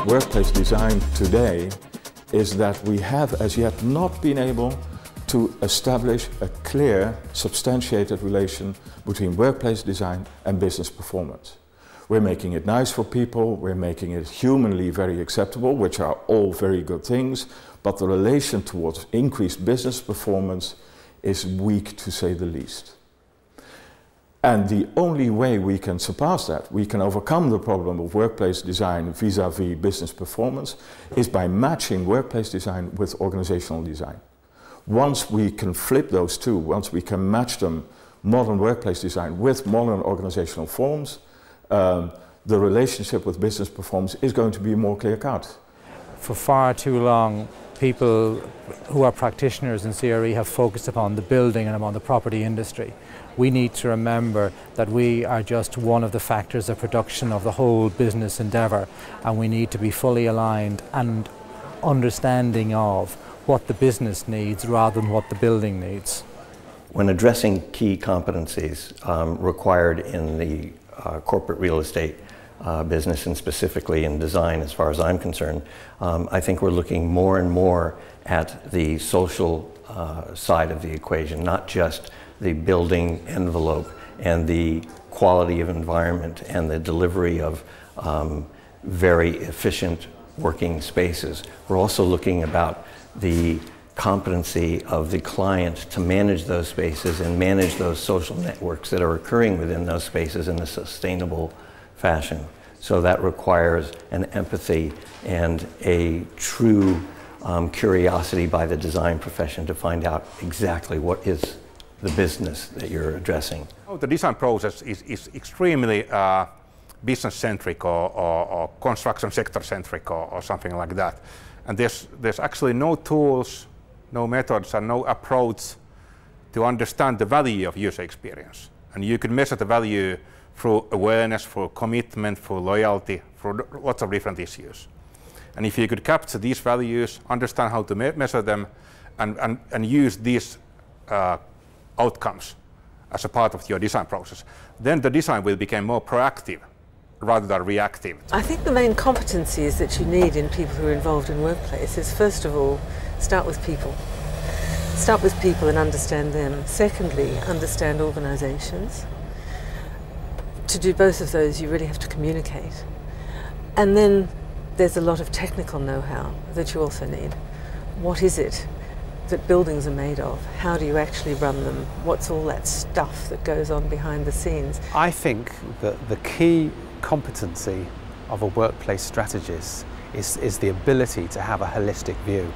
workplace design today is that we have as yet not been able to establish a clear, substantiated relation between workplace design and business performance. We're making it nice for people, we're making it humanly very acceptable, which are all very good things, but the relation towards increased business performance is weak, to say the least. And the only way we can surpass that, we can overcome the problem of workplace design vis-à-vis business performance, is by matching workplace design with organizational design. Once we can flip those two, once we can match them, modern workplace design with modern organizational forms, the relationship with business performance is going to be more clear-cut. For far too long, people who are practitioners in CRE have focused upon the building and upon the property industry. We need to remember that we are just one of the factors of production of the whole business endeavour, and we need to be fully aligned and understanding of what the business needs rather than what the building needs. When addressing key competencies required in the corporate real estate business, and specifically in design as far as I'm concerned, I think we're looking more and more at the social side of the equation, not just the building envelope and the quality of environment and the delivery of very efficient working spaces. We're also looking about the competency of the client to manage those spaces and manage those social networks that are occurring within those spaces in a sustainable fashion. So that requires an empathy and a true curiosity by the design profession to find out exactly what is the business that you're addressing. The design process is extremely business-centric or construction sector-centric or something like that. And there's actually no tools, no methods, and no approach to understand the value of user experience. And you can measure the value through awareness, through commitment, through loyalty, through lots of different issues. And if you could capture these values, understand how to measure them, and use these outcomes as a part of your design process, then the design will become more proactive rather than reactive. I think the main competencies that you need in people who are involved in workplace is, first of all, start with people. Start with people and understand them. Secondly, understand organizations. To do both of those, you really have to communicate. And then there's a lot of technical know-how that you also need. What is it that buildings are made of? How do you actually run them? What's all that stuff that goes on behind the scenes? I think that the key competency of a workplace strategist is the ability to have a holistic view.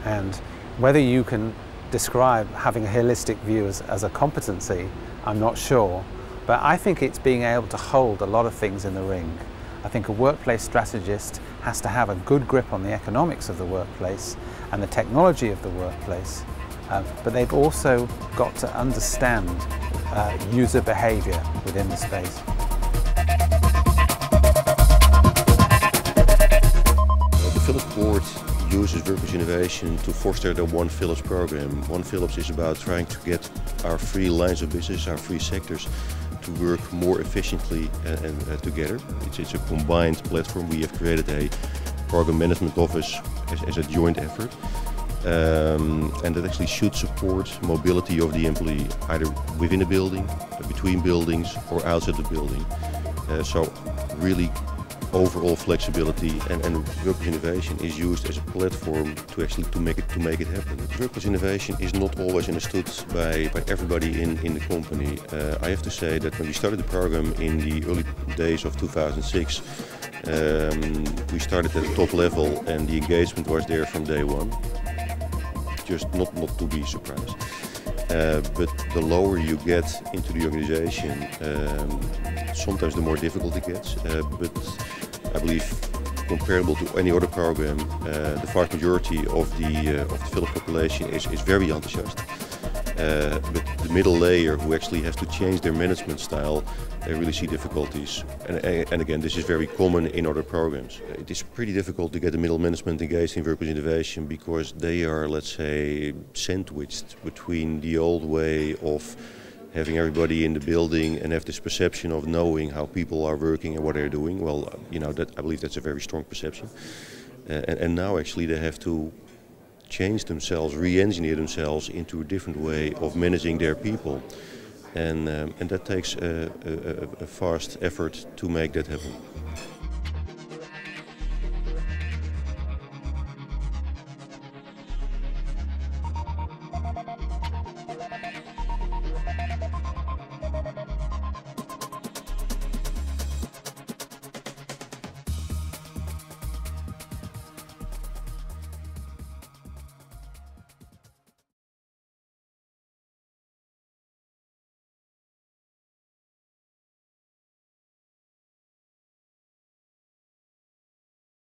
And whether you can describe having a holistic view as a competency, I'm not sure. But I think it's being able to hold a lot of things in the ring. I think a workplace strategist has to have a good grip on the economics of the workplace and the technology of the workplace, but they've also got to understand user behavior within the space. The Philips board uses workplace innovation to foster the One Philips program. One Philips is about trying to get our three lines of business, our three sectors, to work more efficiently and together. It's a combined platform. We have created a program management office as a joint effort, and that actually should support mobility of the employee, either within a building, between buildings, or outside the building. So really overall flexibility and workplace innovation is used as a platform to make it happen. Workplace innovation is not always understood by everybody in the company. I have to say that when we started the program in the early days of 2006, we started at the top level and the engagement was there from day one. Just not to be surprised. But the lower you get into the organization, sometimes the more difficult it gets. But I believe, comparable to any other program, the vast majority of the Philips population is very enthusiastic. But the middle layer, who actually has to change their management style, they really see difficulties. And again, this is very common in other programs. It is pretty difficult to get the middle management engaged in workplace innovation because they are, let's say, sandwiched between the old way of having everybody in the building and have this perception of knowing how people are working and what they're doing. Well, you know, I believe that's a very strong perception. And now actually they have to change themselves, re-engineer themselves into a different way of managing their people. And that takes a fast effort to make that happen.